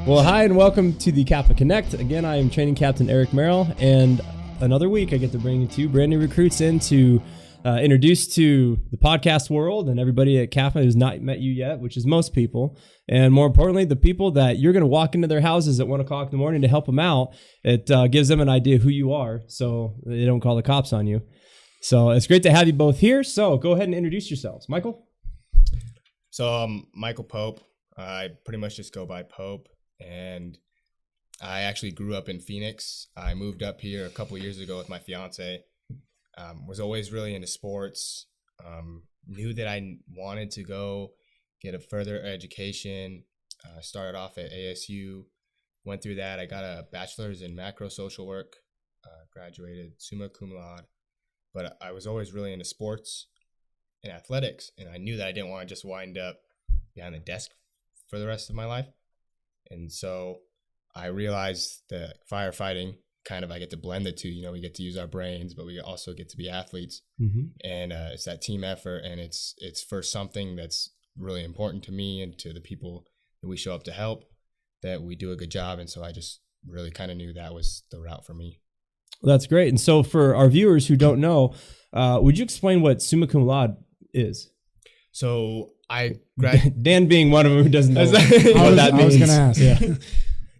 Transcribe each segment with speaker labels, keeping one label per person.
Speaker 1: Well, hi and welcome to the CAFMA Connect. Again, I am training Captain Merrill, and another week I get to bring 2 brand new recruits in to introduce to the podcast world and everybody at CAFMA who's not met you yet, which is most people. And more importantly, the people that you're going to walk into their houses at 1 o'clock in the morning to help them out. It gives them an idea of who you are so they don't call the cops on you. So it's great to have you both here. So go ahead and introduce yourselves. Michael?
Speaker 2: So I'm Michael Pope. I pretty much just go by Pope. And I actually grew up in Phoenix. I moved up here a couple years ago with my fiance. Was always really into sports. Knew that I wanted to go get a further education. Started off at ASU. Went through that. I got a bachelor's in macro social work. Graduated summa cum laude. But I was always really into sports and athletics. And I knew that I didn't want to just wind up behind the desk for the rest of my life. And so I realized that firefighting, kind of, I get to blend the two. You know, we get to use our brains, but we also get to be athletes. Mm-hmm. And it's that team effort, and it's for something that's really important to me and to the people that we show up to help, that we do a good job. And so I just really kind of knew that was the route for me.
Speaker 1: Well, that's great. And so for our viewers who don't know, would you explain what summa cum laude is?
Speaker 2: So
Speaker 1: Dan being one of them who doesn't know what that means.
Speaker 3: I was going to ask.
Speaker 1: Yeah.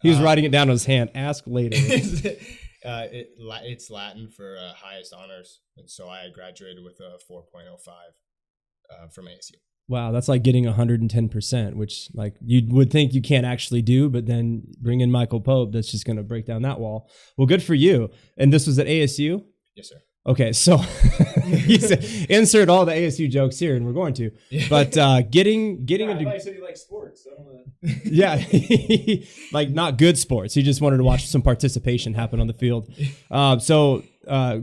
Speaker 1: He was writing it down on his hand. Ask later.
Speaker 2: It's Latin for highest honors. And so I graduated with a 4.05 from ASU.
Speaker 1: Wow, that's like getting 110%, which like you would think you can't actually do, but then bring in Michael Pope, that's just going to break down that wall. Well, good for you. And this was at ASU?
Speaker 2: Yes, sir.
Speaker 1: Okay, so insert all the ASU jokes here, and we're going to. But getting into,
Speaker 4: I said you like sports. I don't wanna...
Speaker 1: Yeah, like not good sports. He just wanted to watch some participation happen on the field. So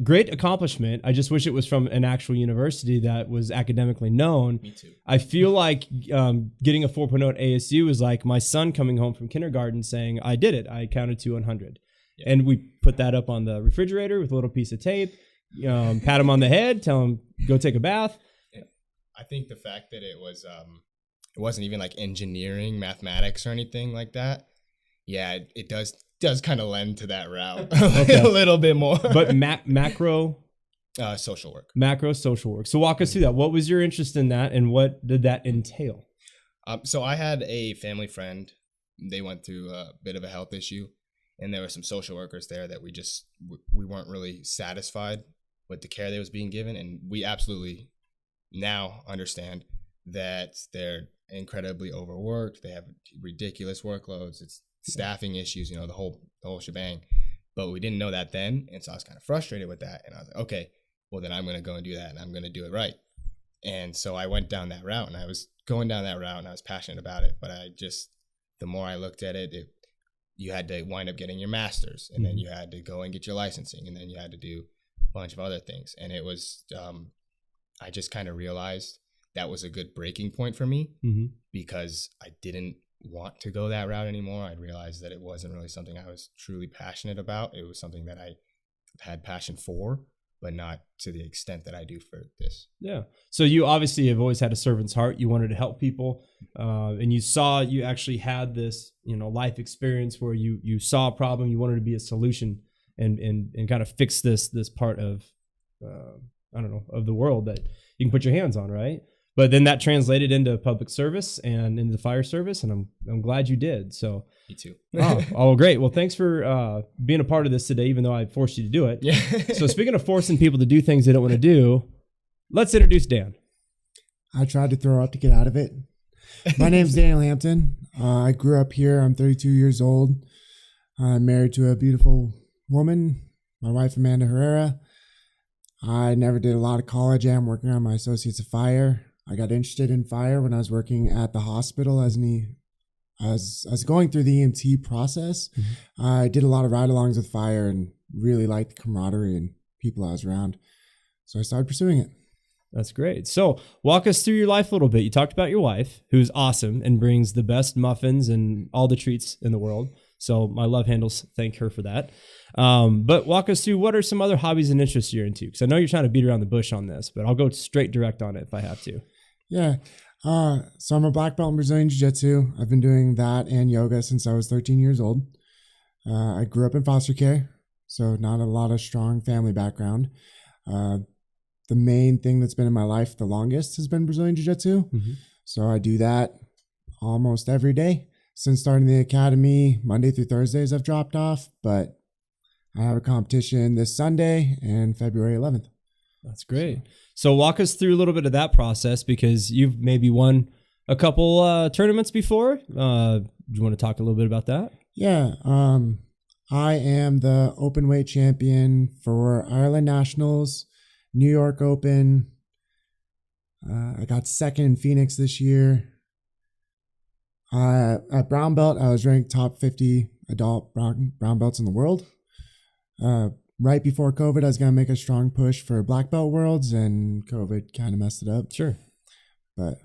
Speaker 1: great accomplishment. I just wish it was from an actual university that was academically known.
Speaker 2: Me too.
Speaker 1: I feel like getting a 4.0 at ASU is like my son coming home from kindergarten saying, "I did it. I counted to 100," and we put that up on the refrigerator with a little piece of tape. Pat him on the head, tell him go take a bath.
Speaker 2: Yeah. I think the fact that it wasn't even like engineering, mathematics, or anything like that. Yeah, it does kind of lend to that route a little bit more.
Speaker 1: But macro
Speaker 2: social work.
Speaker 1: Macro social work. So walk us through that. What was your interest in that, and what did that entail?
Speaker 2: So I had a family friend. They went through a bit of a health issue, and there were some social workers there that we weren't really satisfied with the care that was being given. And we absolutely now understand that they're incredibly overworked. They have ridiculous workloads. It's staffing issues, the whole shebang. But we didn't know that then. And so I was kind of frustrated with that. And I was like, okay, well then I'm going to go and do that, and I'm going to do it right. And so I went down that route, and I was going down that route, and I was passionate about it. But the more I looked at it, you had to wind up getting your master's, and then you had to go and get your licensing, and then you had to do a bunch of other things. And it was, I just kind of realized that was a good breaking point for me, because I didn't want to go that route anymore. I realized that it wasn't really something I was truly passionate about. It was something that I had passion for, but not to the extent that I do for this. Yeah.
Speaker 1: So you obviously have always had a servant's heart. You wanted to help people, and you actually had this, life experience where you saw a problem, you wanted to be a solution and kind of fix this part of, of the world that you can put your hands on, right? But then that translated into public service and into the fire service, and I'm glad you did. So
Speaker 2: me too.
Speaker 1: Oh, great. Well, thanks for being a part of this today, even though I forced you to do it.
Speaker 2: Yeah.
Speaker 1: So speaking of forcing people to do things they don't want to do, let's introduce Dan.
Speaker 3: I tried to throw up to get out of it. My name's Daniel Hampton. I grew up here. I'm 32 years old. I'm married to a beautiful woman, my wife, Amanda Herrera. I never did a lot of college. I'm working on my Associates of Fire. I got interested in fire when I was working at the hospital as going through the EMT process. Mm-hmm. I did a lot of ride-alongs with fire and really liked the camaraderie and people I was around. So I started pursuing it.
Speaker 1: That's great. So walk us through your life a little bit. You talked about your wife, who's awesome and brings the best muffins and all the treats in the world. So my love handles thank her for that. But walk us through, what are some other hobbies and interests you're into? Because I know you're trying to beat around the bush on this, but I'll go straight direct on it if I have to.
Speaker 3: Yeah. So I'm a black belt in Brazilian jiu-jutsu. I've been doing that and yoga since I was 13 years old. I grew up in foster care, so not a lot of strong family background. The main thing that's been in my life the longest has been Brazilian jiu-jutsu.
Speaker 1: Mm-hmm.
Speaker 3: So I do that almost every day. Since starting the academy, Monday through Thursdays I've dropped off, but I have a competition this Sunday and February 11th.
Speaker 1: That's great. So walk us through a little bit of that process, because you've maybe won a couple tournaments before. Do you want to talk a little bit about that?
Speaker 3: Yeah. I am the open weight champion for Ireland Nationals, New York Open. I got second in Phoenix this year. At brown belt, I was ranked top 50 adult brown belts in the world. Right before COVID, I was going to make a strong push for black belt worlds, and COVID kind of messed it up.
Speaker 1: Sure.
Speaker 3: But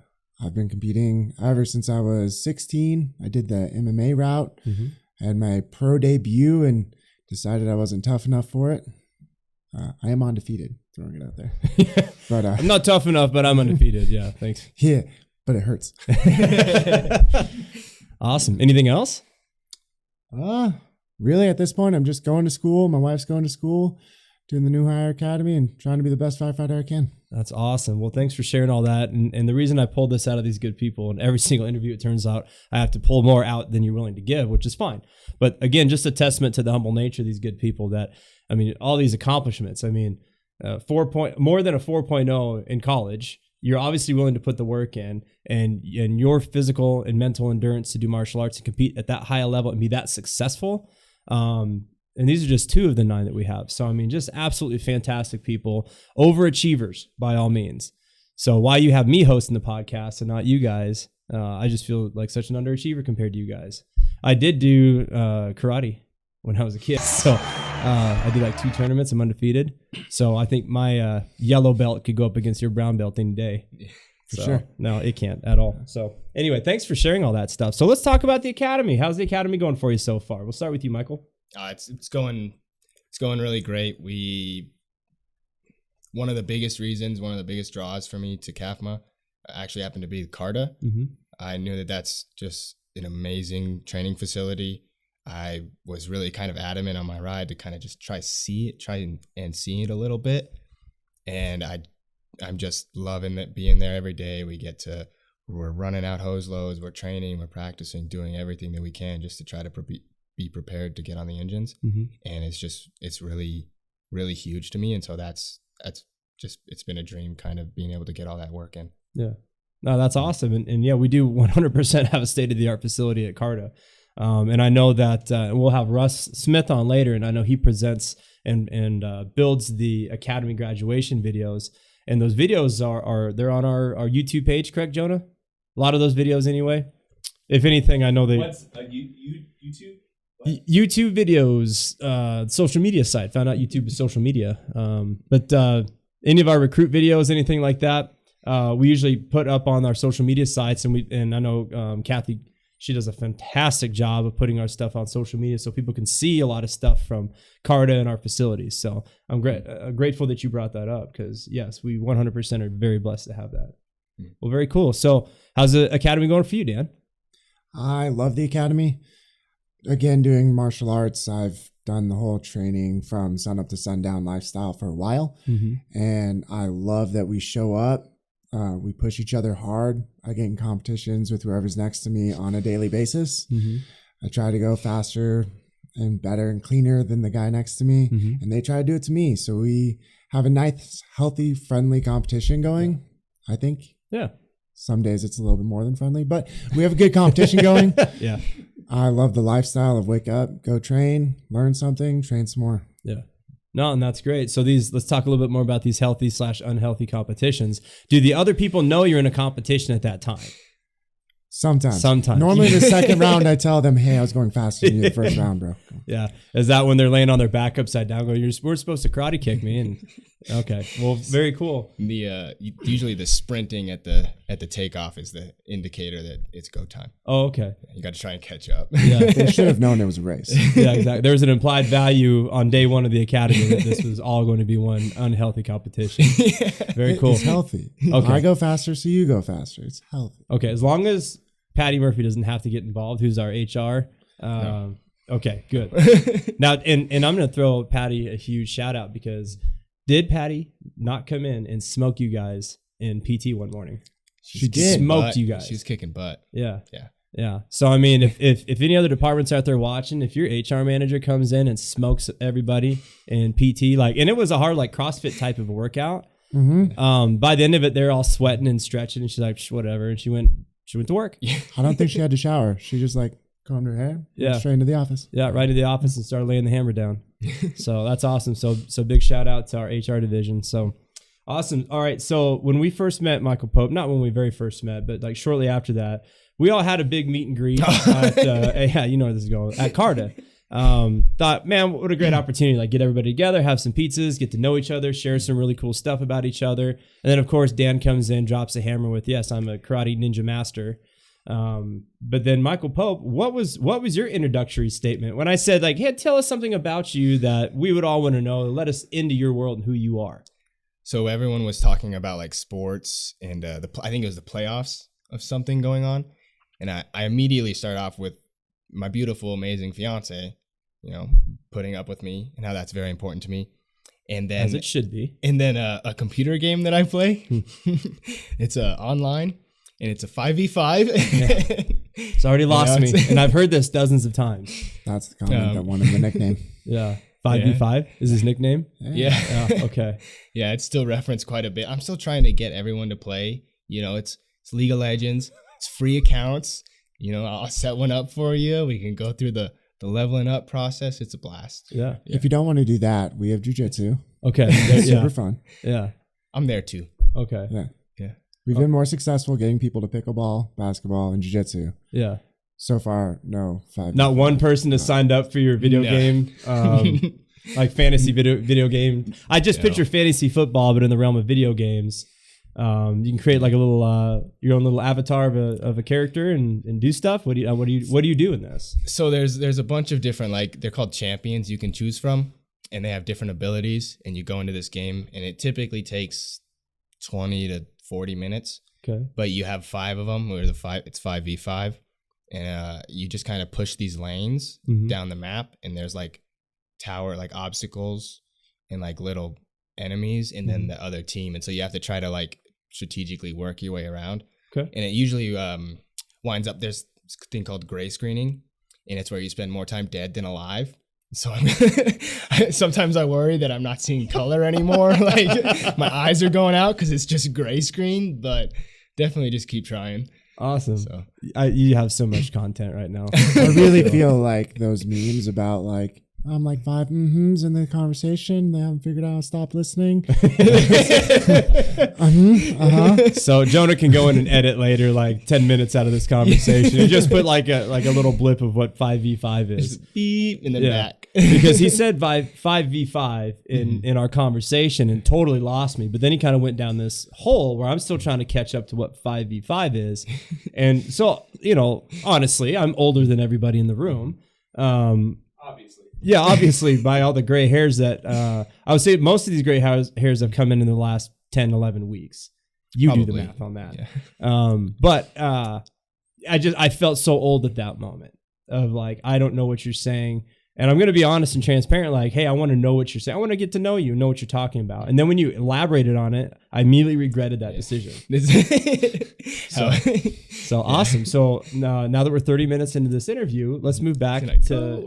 Speaker 3: I've been competing ever since I was 16. I did the MMA route, had my pro debut, and decided I wasn't tough enough for it. I am undefeated, throwing it out there. But
Speaker 1: I'm not tough enough, but I'm undefeated. Yeah, thanks.
Speaker 3: Yeah, but it hurts.
Speaker 1: Awesome. Anything else?
Speaker 3: Really, at this point, I'm just going to school. My wife's going to school, doing the New Hire Academy, and trying to be the best firefighter I can.
Speaker 1: That's awesome. Well, thanks for sharing all that. And the reason I pulled this out of these good people, and every single interview, it turns out I have to pull more out than you're willing to give, which is fine. But again, just a testament to the humble nature of these good people that, I mean, all these accomplishments, I mean, more than a 4.0 in college. You're obviously willing to put the work in, and your physical and mental endurance to do martial arts and compete at that high a level and be that successful. And these are just 2 of the 9 that we have. So, I mean, just absolutely fantastic people, overachievers by all means. So why you have me hosting the podcast and not you guys, I just feel like such an underachiever compared to you guys. I did do karate when I was a kid. So I did like 2 tournaments. I'm undefeated. So I think my yellow belt could go up against your brown belt any day.
Speaker 3: For sure.
Speaker 1: No, it can't at all. So anyway, thanks for sharing all that stuff. So let's talk about the academy. How's the academy going for you so far? We'll start with you, Michael.
Speaker 2: It's going really great. One of the biggest draws for me to CAFMA actually happened to be Carta.
Speaker 1: Mm-hmm.
Speaker 2: I knew that that's just an amazing training facility. I was really kind of adamant on my ride to kind of just try and see it a little bit. And I'm just loving that, being there every day. We're running out hose loads, we're training, we're practicing, doing everything that we can just to try to be prepared to get on the engines.
Speaker 1: Mm-hmm.
Speaker 2: And it's really, really huge to me. And so that's it's been a dream, kind of being able to get all that work in.
Speaker 1: Yeah. No, that's awesome. And yeah, we do 100% have a state-of-the-art facility at Carta. And I know that we'll have Russ Smith on later, and I know he presents and builds the academy graduation videos. And those videos they're on our YouTube page, correct, Jonah? A lot of those videos anyway. If anything, I know
Speaker 4: What's YouTube? What?
Speaker 1: YouTube videos, social media site. Found out YouTube is social media. But any of our recruit videos, anything like that, we usually put up on our social media sites. And I know Kathy, she does a fantastic job of putting our stuff on social media so people can see a lot of stuff from Carta and our facilities. So I'm grateful that you brought that up, because yes, we 100% are very blessed to have that. Well, very cool. So how's the academy going for you, Dan?
Speaker 3: I love the academy. Again, doing martial arts, I've done the whole training from sun up to sundown lifestyle for a while.
Speaker 1: Mm-hmm.
Speaker 3: And I love that we show up. We push each other hard. I get in competitions with whoever's next to me on a daily basis.
Speaker 1: Mm-hmm.
Speaker 3: I try to go faster and better and cleaner than the guy next to me.
Speaker 1: Mm-hmm.
Speaker 3: And they try to do it to me. So we have a nice, healthy, friendly competition going, I think.
Speaker 1: Yeah.
Speaker 3: Some days it's a little bit more than friendly, but we have a good competition going.
Speaker 1: Yeah.
Speaker 3: I love the lifestyle of wake up, go train, learn something, train some more.
Speaker 1: Yeah. No, and that's great. So let's talk a little bit more about these healthy/unhealthy competitions. Do the other people know you're in a competition at that time?
Speaker 3: Sometimes.
Speaker 1: Yeah.
Speaker 3: Normally the second round, I tell them, hey, I was going faster than you the first round, bro.
Speaker 1: Yeah. Is that when they're laying on their back upside down going, we're supposed to karate kick me? And Okay. Well, very cool.
Speaker 2: Usually the sprinting at the takeoff is the indicator that it's go time.
Speaker 1: Oh, okay.
Speaker 2: You got to try and catch up.
Speaker 1: Yeah.
Speaker 3: They should have known it was a race.
Speaker 1: Yeah, exactly. There was an implied value on day one of the academy that this was all going to be one unhealthy competition. Very cool.
Speaker 3: It's healthy.
Speaker 1: Okay.
Speaker 3: I go faster, so you go faster. It's healthy.
Speaker 1: Okay. As long as Patty Murphy doesn't have to get involved, who's our HR.
Speaker 2: No.
Speaker 1: Okay, good. Now, and I'm going to throw Patty a huge shout out because did Patty not come in and smoke you guys in PT one morning?
Speaker 3: She did.
Speaker 1: Smoked you guys.
Speaker 2: She's kicking butt.
Speaker 1: Yeah.
Speaker 2: Yeah.
Speaker 1: Yeah. So, I mean, if any other departments out there watching, if your HR manager comes in and smokes everybody in PT, like, and it was a hard, like CrossFit type of a workout.
Speaker 3: Mm-hmm.
Speaker 1: By the end of it, they're all sweating and stretching and she's like, whatever. And she went to work.
Speaker 3: I don't think she had to shower. She just like combed her hair,
Speaker 1: Yeah.
Speaker 3: straight into the office.
Speaker 1: Yeah, right to the office and started laying the hammer down. So that's awesome. So big shout out to our HR division. So awesome. All right. So when we first met Michael Pope, not when we very first met, but like shortly after that, we all had a big meet and greet at, yeah, you know where this is going, at Carta. Thought, man, what a great opportunity. Like get everybody together, have some pizzas, get to know each other, share some really cool stuff about each other. And then of course, Dan comes in, drops a hammer with, yes, I'm a karate ninja master. But then Michael Pope, what was your introductory statement when I said like, hey, tell us something about you that we would all want to know, let us into your world and who you are?
Speaker 2: So everyone was talking about like sports and I think it was the playoffs of something going on. And I immediately start off with my beautiful, amazing fiance, you know, putting up with me and how that's very important to me. And then,
Speaker 1: As it should be.
Speaker 2: And then a computer game that I play. It's online. And it's a 5v5.
Speaker 1: It's already lost me. And I've heard this dozens of times.
Speaker 3: That's the comment that wanted the nickname.
Speaker 1: Yeah. 5v5 is his nickname?
Speaker 2: Yeah.
Speaker 1: Okay.
Speaker 2: Yeah, it's still referenced quite a bit. I'm still trying to get everyone to play. You know, it's League of Legends. It's free accounts. You know, I'll set one up for you. We can go through the leveling up process. It's a blast.
Speaker 1: Yeah.
Speaker 3: If you don't want to do that, we have jiu-jutsu.
Speaker 1: Okay.
Speaker 3: It's
Speaker 1: Yeah.
Speaker 3: super fun.
Speaker 1: Yeah.
Speaker 2: I'm there too.
Speaker 1: Okay.
Speaker 3: Yeah.
Speaker 2: Yeah.
Speaker 3: We've been more successful getting people to pickleball, basketball, and jiu-jitsu.
Speaker 1: Yeah.
Speaker 3: So far, no 5.
Speaker 1: Not one person has signed up for your video
Speaker 2: No.
Speaker 1: game, like fantasy video game. I just picture fantasy football, but in the realm of video games. You can create like a little your own little avatar of a character and do stuff. What do you do in this?
Speaker 2: So there's a bunch of different, like, they're called champions you can choose from, and they have different abilities, and you go into this game and it typically takes 20 to 40 minutes.
Speaker 1: Okay.
Speaker 2: But you have 5 of them, or it's 5v5, and you just kind of push these lanes down the map, and there's like tower, like obstacles and like little enemies, and then the other team, and so you have to try to like strategically work your way around.
Speaker 1: Okay.
Speaker 2: And it usually winds up, there's this thing called gray screening, and it's where you spend more time dead than alive. So sometimes I worry that I'm not seeing color anymore. Like my eyes are going out because it's just gray screen, but definitely just keep trying.
Speaker 1: Awesome.
Speaker 2: So
Speaker 1: You have so much content right now.
Speaker 3: I really feel like those memes about like, I'm like 5 mm-hms in the conversation. They haven't figured out how to stop listening.
Speaker 1: So Jonah can go in and edit later, like 10 minutes out of this conversation, and just put like a little blip of what 5v5 is.
Speaker 2: just beep and then back.
Speaker 1: Because he said 5v5 in our conversation and totally lost me. But then he kind of went down this hole where I'm still trying to catch up to what 5v5 is. And so, you know, honestly, I'm older than everybody in the room.
Speaker 4: Obviously.
Speaker 1: Yeah, obviously, by all the gray hairs that I would say most of these gray hairs have come in the last 10, 11 weeks. You do the
Speaker 2: Probably.
Speaker 1: math on that.
Speaker 2: Yeah.
Speaker 1: But I felt so old at that moment of like, I don't know what you're saying. And I'm going to be honest and transparent. Like, hey, I want to know what you're saying. I want to get to know you, know what you're talking about. And then when you elaborated on it, I immediately regretted that decision. So awesome. So now that we're 30 minutes into this interview, let's move back to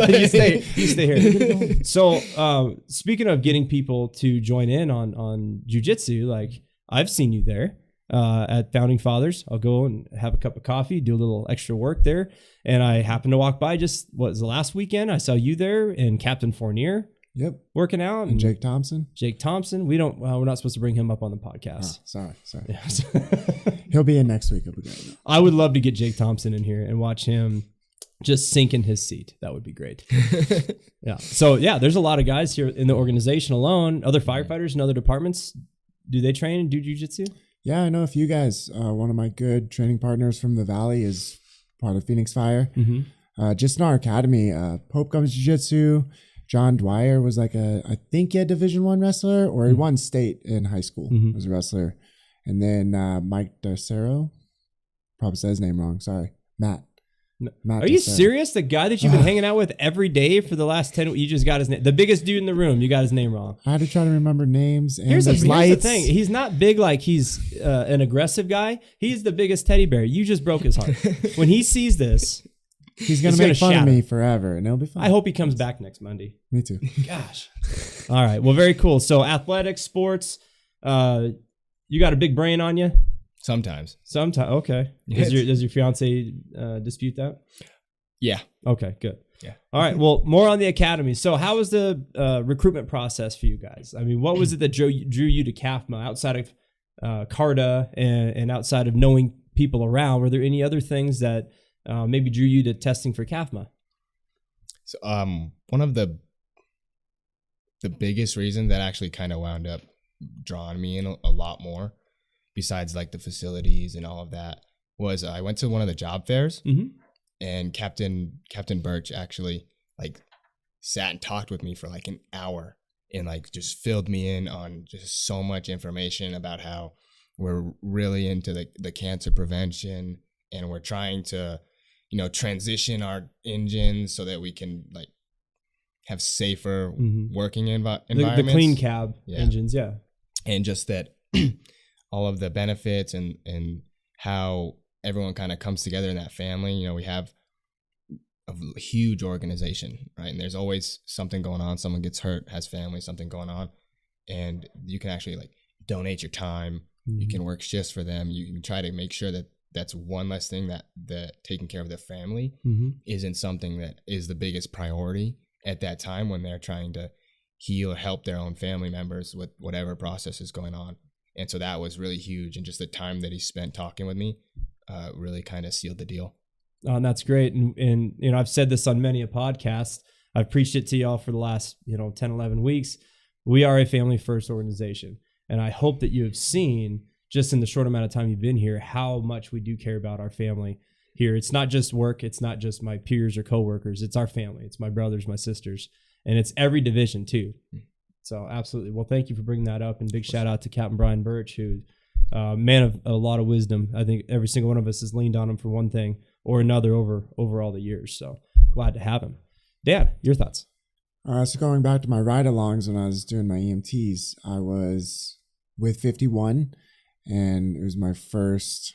Speaker 1: you stay here. So speaking of getting people to join in on jiu-jitsu, like I've seen you there at Founding Fathers. I'll go and have a cup of coffee, do a little extra work there. And I happened to walk by what was the last weekend? I saw you there and Captain Fournier.
Speaker 3: Yep.
Speaker 1: Working out.
Speaker 3: And Jake Thompson.
Speaker 1: We're not supposed to bring him up on the podcast.
Speaker 3: Oh, sorry.
Speaker 1: Yeah.
Speaker 3: He'll be in next week. He'll be good.
Speaker 1: I would love to get Jake Thompson in here and watch him just sink in his seat. That would be great. Yeah. So yeah, there's a lot of guys here in the organization alone. Other firefighters in other departments, do they train and do jiu-jitsu?
Speaker 3: Yeah, I know a few guys. One of my good training partners from the Valley is part of Phoenix Fire. Just in our academy, Pope comes jiu-jitsu. John Dwyer was like I think he had Division I wrestler, or he won state in high school as a wrestler. And then Mike D'Acero, probably said his name wrong. Sorry, Matt.
Speaker 1: Are you serious? The guy that you've been hanging out with every day for the last 10, you just got his name. The biggest dude in the room, you got his name wrong.
Speaker 3: I had to try to remember names. And
Speaker 1: here's the thing. He's not big like he's an aggressive guy. He's the biggest teddy bear. You just broke his heart. When he sees this,
Speaker 3: he's going to make fun of me forever, and it'll be fun.
Speaker 1: I hope he comes back next Monday.
Speaker 3: Me too.
Speaker 1: Gosh. All right. Well, very cool. So athletics, sports, you got a big brain on you?
Speaker 2: Sometimes.
Speaker 1: Okay. Does your fiance dispute that?
Speaker 2: Yeah.
Speaker 1: Okay, good.
Speaker 2: Yeah.
Speaker 1: All right. Well, more on the academy. So how was the recruitment process for you guys? I mean, what was it that drew you to CAFMA outside of CARTA and outside of knowing people around? Were there any other things that maybe drew you to testing for CAFMA?
Speaker 2: So, one of the biggest reasons that actually kind of wound up drawing me in a lot more, besides like the facilities and all of that, was I went to one of the job fairs, and Captain Birch actually like sat and talked with me for like an hour and like just filled me in on just so much information about how we're really into the cancer prevention, and we're trying to, transition our engines so that we can like have safer working environments.
Speaker 1: The clean cab engines, yeah.
Speaker 2: And just that all of the benefits and how everyone kind of comes together in that family. We have a huge organization, right? And there's always something going on. Someone gets hurt, has family, something going on. And you can actually like donate your time. You can work shifts for them. You can try to make sure that that's one less thing that taking care of their family isn't something that is the biggest priority at that time when they're trying to heal or help their own family members with whatever process is going on. And so that was really huge. And just the time that he spent talking with me really kind of sealed the deal.
Speaker 1: And that's great. And I've said this on many a podcast. I've preached it to y'all for the last 10, 11 weeks. We are a family first organization. And I hope that you have seen, just in the short amount of time you've been here, how much we do care about our family here. It's not just work. It's not just my peers or coworkers. It's our family. It's my brothers, my sisters, and it's every division too. So absolutely. Well, thank you for bringing that up, and big shout out to Captain Brian Birch, who man of a lot of wisdom. I think every single one of us has leaned on him for one thing or another over all the years. So glad to have him. Dan, your thoughts?
Speaker 3: So going back to my ride-alongs when I was doing my EMTs, I was with 51, and it was my first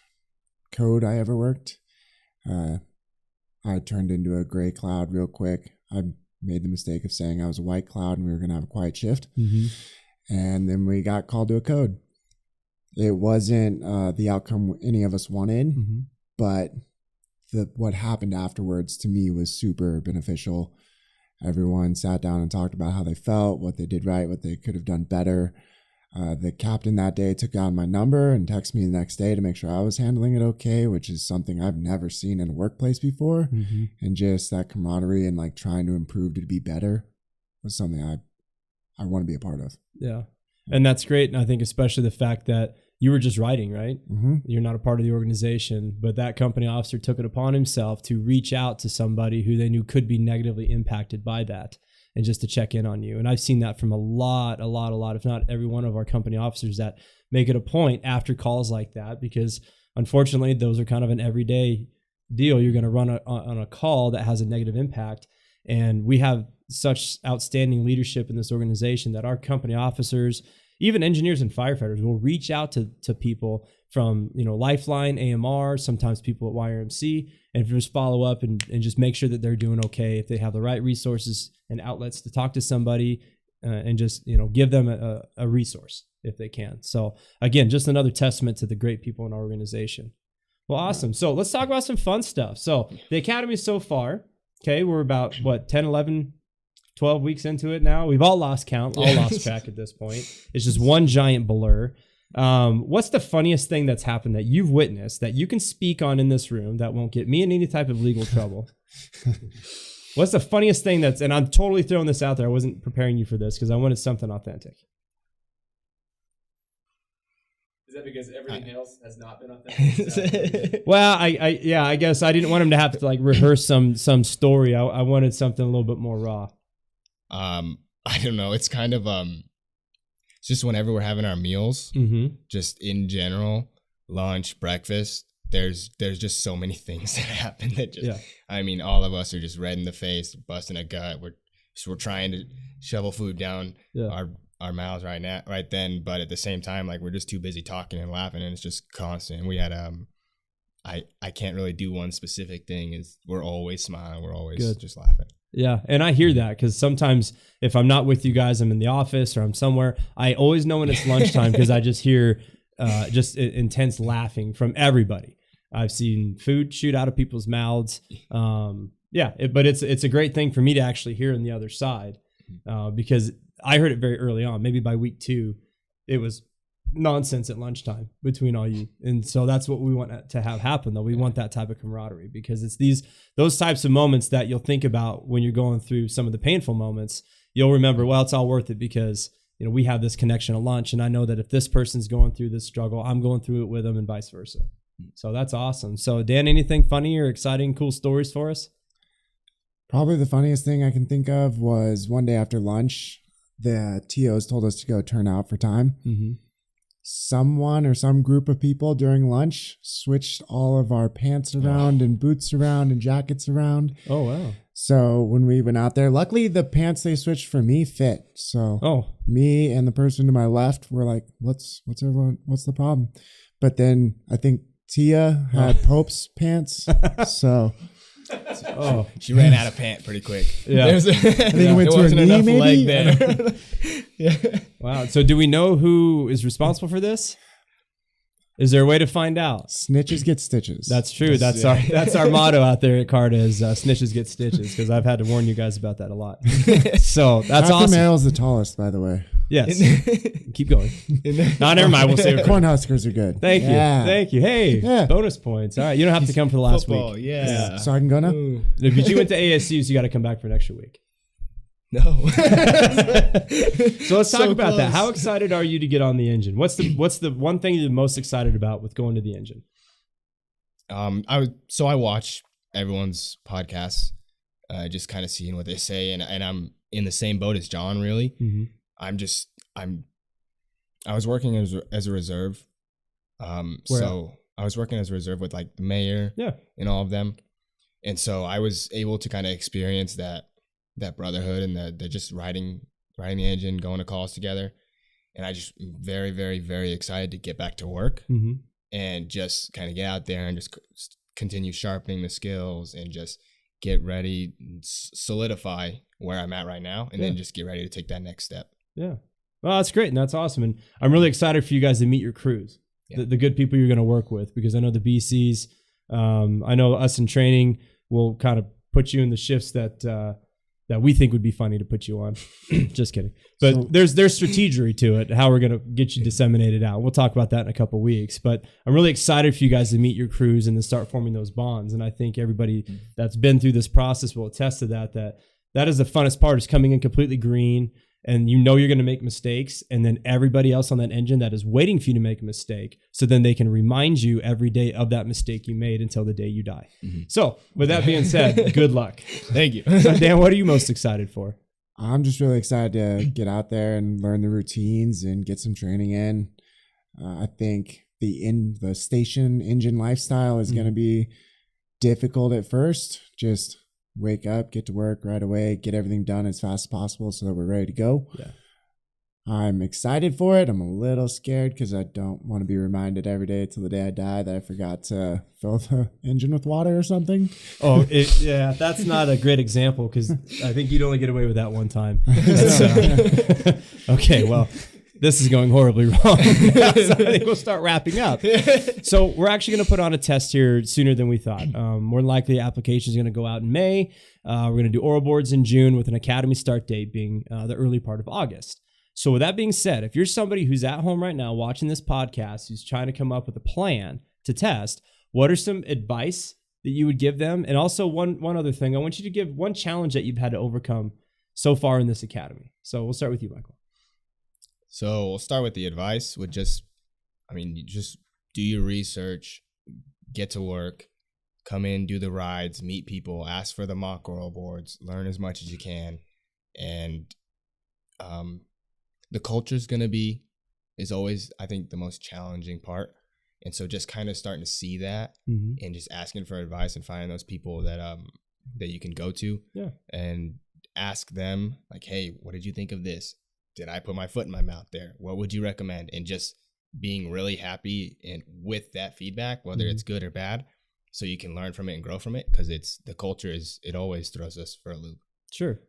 Speaker 3: code I ever worked. I turned into a gray cloud real quick. I made the mistake of saying I was a white cloud and we were going to have a quiet shift. And then we got called to a code. It wasn't the outcome any of us wanted, but what happened afterwards to me was super beneficial. Everyone sat down and talked about how they felt, what they did right, what they could have done better. The captain that day took down my number and texted me the next day to make sure I was handling it okay, which is something I've never seen in a workplace before. And just that camaraderie and like trying to improve to be better was something I want to be a part of.
Speaker 1: Yeah. And that's great. And I think especially the fact that you were just writing, right? You're not a part of the organization, but that company officer took it upon himself to reach out to somebody who they knew could be negatively impacted by that, and just to check in on you. And I've seen that from a lot, if not every one of our company officers that make it a point after calls like that, because unfortunately those are kind of an everyday deal. You're going to run on a call that has a negative impact. And we have such outstanding leadership in this organization that our company officers, even engineers and firefighters, will reach out to people from, Lifeline, AMR, sometimes people at YRMC, and just follow up and just make sure that they're doing okay, if they have the right resources and outlets to talk to somebody, and just, give them a resource if they can. So again, just another testament to the great people in our organization. Well, awesome. So let's talk about some fun stuff. So the Academy so far, okay, we're about 10, 11, 12 weeks into it now. We've all lost count, all lost track at this point. It's just one giant blur. What's the funniest thing that's happened that you've witnessed that you can speak on in this room that won't get me in any type of legal trouble? What's the funniest thing and I'm totally throwing this out there. I wasn't preparing you for this because I wanted something authentic.
Speaker 4: Is that because everything else has not been authentic?
Speaker 1: Well, I guess I didn't want him to have to like rehearse some story. I wanted something a little bit more raw.
Speaker 2: I don't know. It's kind of it's just whenever we're having our meals, just in general, lunch, breakfast, there's just so many things that happen that just, I mean, all of us are just red in the face, busting a gut. We're trying to shovel food down our mouths right then, but at the same time, like we're just too busy talking and laughing, and it's just constant. We had I can't really do one specific thing. Is we're always smiling, we're always just laughing.
Speaker 1: Yeah, and I hear that because sometimes if I'm not with you guys, I'm in the office or I'm somewhere. I always know when it's lunchtime because I just hear just intense laughing from everybody. I've seen food shoot out of people's mouths. But it's a great thing for me to actually hear on the other side because I heard it very early on. Maybe by week 2, it was nonsense at lunchtime between all you. And so that's what we want to have happen, though. We want that type of camaraderie because it's those types of moments that you'll think about when you're going through some of the painful moments. You'll remember, well, it's all worth it because, you know, we have this connection at lunch. And I know that if this person's going through this struggle, I'm going through it with them and vice versa. So that's awesome. So Dan, anything funny or exciting, cool stories for us?
Speaker 3: Probably the funniest thing I can think of was one day after lunch, the TOs told us to go turn out for time. Someone or some group of people during lunch switched all of our pants around and boots around and jackets around. Oh, wow. So when we went out there, luckily the pants they switched for me fit. So me and the person to my left were like, what's the problem? But then I think Tia had Pope's pants. So
Speaker 2: she ran out of pant pretty quick.
Speaker 1: Yeah.
Speaker 3: I think it went to her knee, maybe?
Speaker 2: Leg there. Yeah.
Speaker 1: Wow. So do we know who is responsible for this? Is there a way to find out?
Speaker 3: Snitches get stitches.
Speaker 1: That's true. That's our motto out there at Carta is snitches get stitches, because I've had to warn you guys about that a lot. So that's
Speaker 3: Captain
Speaker 1: awesome.
Speaker 3: Merrill's the tallest, by the way.
Speaker 1: Yes. Keep going. No, never mind. We'll save it.
Speaker 3: Cornhuskers are good.
Speaker 1: Thank you. Thank you. Hey, bonus points. All right. You don't have to come for the last week.
Speaker 2: Yeah.
Speaker 3: So I can go now?
Speaker 1: If you went to ASU, so you got to come back for an extra week.
Speaker 2: No.
Speaker 1: So let's talk about that. How excited are you to get on the engine? What's the one thing you're most excited about with going to the engine?
Speaker 2: I watch everyone's podcasts, just kind of seeing what they say, and I'm in the same boat as John, really.
Speaker 1: Mm-hmm.
Speaker 2: I was working as a reserve. I was working as a reserve with like the mayor and all of them. And so I was able to kind of experience that brotherhood and the just riding the engine, going to calls together. And I just very, very, very excited to get back to work and just kind of get out there and just continue sharpening the skills and just get ready, solidify where I'm at right now, and then just get ready to take that next step.
Speaker 1: Yeah. Well, that's great. And that's awesome. And I'm really excited for you guys to meet your crews, the good people you're going to work with, because I know the BCs, I know us in training will kind of put you in the shifts that we think would be funny to put you on. Just kidding. But there's strategery to it, how we're going to get you disseminated out. We'll talk about that in a couple of weeks. But I'm really excited for you guys to meet your crews and to start forming those bonds. And I think everybody that's been through this process will attest to that is the funnest part, is coming in completely green. And you know you're going to make mistakes, and then everybody else on that engine that is waiting for you to make a mistake, so then they can remind you every day of that mistake you made until the day you die. So with that being said, good luck.
Speaker 2: Thank you.
Speaker 1: So Dan, what are you most excited for?
Speaker 3: I'm just really excited to get out there and learn the routines and get some training in. I think the station engine lifestyle is going to be difficult at first. Just wake up, get to work right away, get everything done as fast as possible so that we're ready to go. Yeah. I'm excited for it. I'm a little scared because I don't want to be reminded every day till the day I die that I forgot to fill the engine with water or something.
Speaker 1: Oh, that's not a great example, because I think you'd only get away with that one time. Okay, well, this is going horribly wrong. So I think we'll start wrapping up. So we're actually going to put on a test here sooner than we thought. More than likely, the application is going to go out in May. We're going to do oral boards in June, with an academy start date being the early part of August. So with that being said, if you're somebody who's at home right now watching this podcast, who's trying to come up with a plan to test, what are some advice that you would give them? And also one other thing, I want you to give one challenge that you've had to overcome so far in this academy. So we'll start with you, Michael.
Speaker 2: So we'll start with the advice with just do your research, get to work, come in, do the rides, meet people, ask for the mock oral boards, learn as much as you can. And the culture is always, I think, the most challenging part. And so just kind of starting to see that and just asking for advice and finding those people that you can go to and ask them like, hey, what did you think of this? Did I put my foot in my mouth there? What would you recommend? And just being really happy and with that feedback, whether it's good or bad, so you can learn from it and grow from it, because the culture it always throws us for a loop.
Speaker 1: Sure.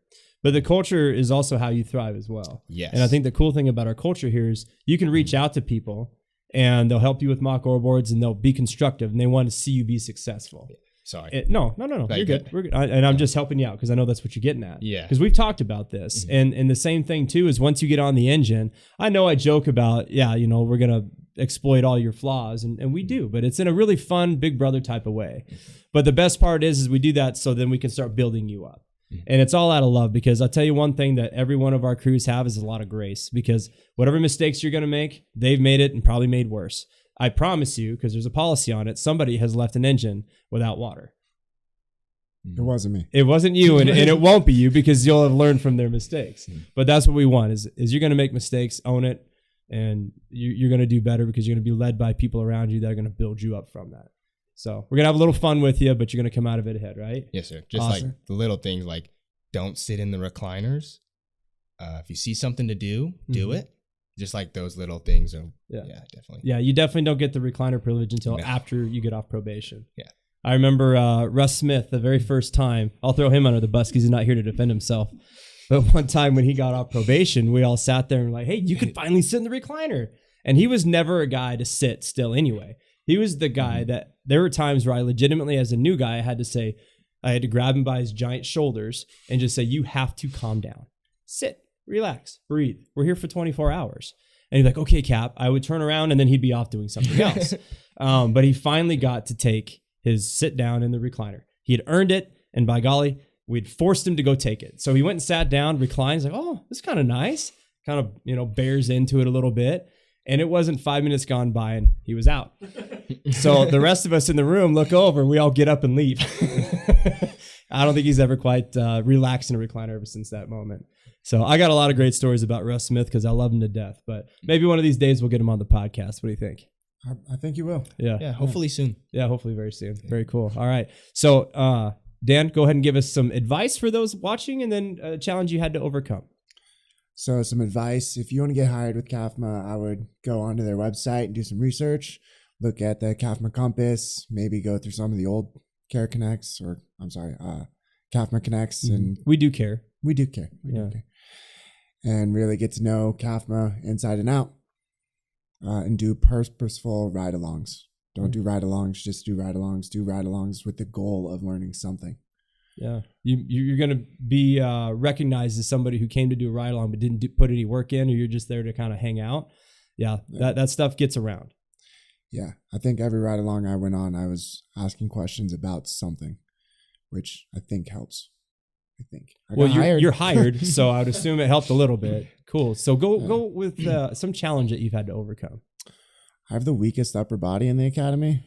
Speaker 1: But the culture is also how you thrive as well.
Speaker 2: Yes.
Speaker 1: And I think the cool thing about our culture here is you can reach out to people and they'll help you with mock oral boards and they'll be constructive and they want to see you be successful.
Speaker 2: Sorry.
Speaker 1: No. You're good. We're good. And I'm just helping you out because I know that's what you're getting at.
Speaker 2: Yeah.
Speaker 1: Because we've talked about this. And the same thing too is once you get on the engine, I know I joke about, we're going to exploit all your flaws. And we do, but it's in a really fun big brother type of way. But the best part is we do that so then we can start building you up. And it's all out of love, because I'll tell you one thing that every one of our crews have is a lot of grace, because whatever mistakes you're going to make, they've made it and probably made worse. I promise you, because there's a policy on it, somebody has left an engine without water.
Speaker 3: It wasn't me.
Speaker 1: It wasn't you, and it won't be you, because you'll have learned from their mistakes. But that's what we want is you're going to make mistakes, own it, and you're going to do better because you're going to be led by people around you that are going to build you up from that. So we're going to have a little fun with you, but you're going to come out of it ahead, right?
Speaker 2: Yes, sir. Just
Speaker 1: awesome.
Speaker 2: Like the little things, like don't sit in the recliners. If you see something to do, do it. Just like those little things. Yeah, definitely.
Speaker 1: Yeah, you definitely don't get the recliner privilege until after you get off probation.
Speaker 2: Yeah.
Speaker 1: I remember Russ Smith, the very first time, I'll throw him under the bus because he's not here to defend himself. But one time when he got off probation, we all sat there and were like, hey, you could finally sit in the recliner. And he was never a guy to sit still anyway. He was the guy that there were times where I legitimately, as a new guy, I had to grab him by his giant shoulders and just say, you have to calm down, sit, relax, breathe. We're here for 24 hours. And he's like, okay, Cap. I would turn around and then he'd be off doing something else. But he finally got to take his sit down in the recliner. He had earned it. And by golly, we'd forced him to go take it. So he went and sat down, reclined. He's like, oh, this is kind of nice. Kind of, bears into it a little bit. And it wasn't 5 minutes gone by and he was out. So the rest of us in the room look over and we all get up and leave. I don't think he's ever quite relaxed in a recliner ever since that moment. So I got a lot of great stories about Russ Smith because I love him to death. But maybe one of these days we'll get him on the podcast. What do you think?
Speaker 3: I think you will.
Speaker 2: Yeah, hopefully soon.
Speaker 1: Yeah, hopefully very soon. Yeah. Very cool. All right. So Dan, go ahead and give us some advice for those watching and then a challenge you had to overcome.
Speaker 3: So some advice, if you want to get hired with CAFMA, I would go onto their website and do some research, look at the CAFMA compass, maybe go through some of the old CAFMA Connects. And
Speaker 1: we do care.
Speaker 3: We do care. And really get to know CAFMA inside and out and do purposeful ride-alongs. Don't do ride-alongs, just do ride-alongs. Do ride-alongs with the goal of learning something.
Speaker 1: Yeah, you're going to be recognized as somebody who came to do a ride along but didn't put any work in, or you're just there to kind of hang out. Yeah, that stuff gets around.
Speaker 3: Yeah, I think every ride along I went on, I was asking questions about something, which I think helps.
Speaker 1: You're hired, so I would assume it helped a little bit. Cool. So go with some challenge that you've had to overcome.
Speaker 3: I have the weakest upper body in the academy.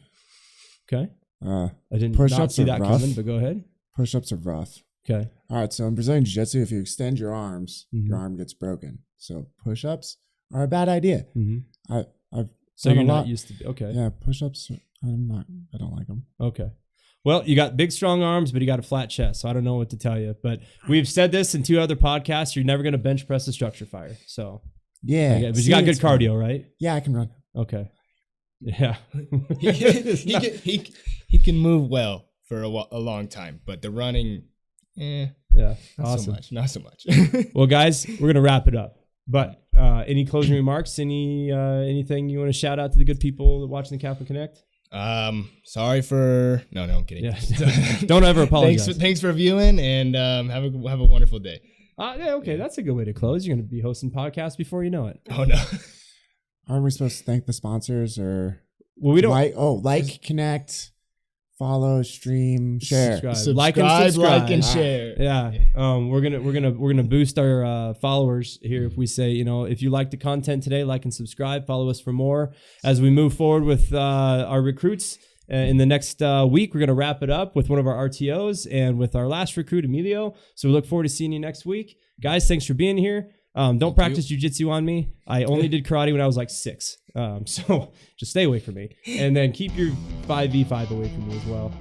Speaker 1: Okay.
Speaker 3: I
Speaker 1: didn't not see that coming, but go ahead.
Speaker 3: Push-ups are rough.
Speaker 1: Okay.
Speaker 3: All right. So in Brazilian Jiu-Jitsu, if you extend your arms, your arm gets broken. So push-ups are a bad idea.
Speaker 1: So you're not used to. Okay.
Speaker 3: Yeah. Push-ups. I don't like them.
Speaker 1: Okay. Well, you got big, strong arms, but you got a flat chest. So I don't know what to tell you. But we've said this in 2 other podcasts. You're never going to bench press a structure fire. So
Speaker 3: yeah.
Speaker 1: But you got good cardio, right?
Speaker 3: Yeah, I can run.
Speaker 1: Okay. Yeah.
Speaker 2: he can move well for a long time, but the running,
Speaker 1: yeah,
Speaker 2: not
Speaker 1: awesome.
Speaker 2: Not so much.
Speaker 1: Well, guys, we're gonna wrap it up. But any closing remarks? Anything you want to shout out to the good people watching the CAFMA Connect?
Speaker 2: Sorry for I'm kidding.
Speaker 1: Yeah. Don't ever apologize.
Speaker 2: Thanks for viewing, and have a wonderful day.
Speaker 1: Yeah, okay, that's a good way to close. You're going to be hosting podcasts before you know it.
Speaker 2: Oh no.
Speaker 3: Aren't we supposed to thank the sponsors or?
Speaker 1: Well, we don't
Speaker 3: like, connect, follow, stream, share,
Speaker 1: subscribe. Like and
Speaker 2: share.
Speaker 1: Yeah. We're gonna boost our followers here if we say, if you like the content today, like and subscribe, follow us for more as we move forward with our recruits. In the next week, we're going to wrap it up with one of our RTOs and with our last recruit, Emilio. So we look forward to seeing you next week. Guys, thanks for being here. Don't practice jiu-jitsu on me. I only did karate when I was like 6. So just stay away from me. And then keep your 5v5 away from me as well.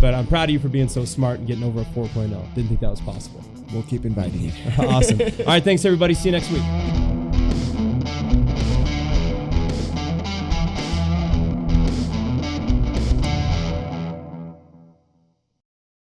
Speaker 1: But I'm proud of you for being so smart and getting over a 4.0. Didn't think that was possible.
Speaker 3: We'll keep inviting you.
Speaker 1: Awesome. All right, thanks, everybody. See you next week.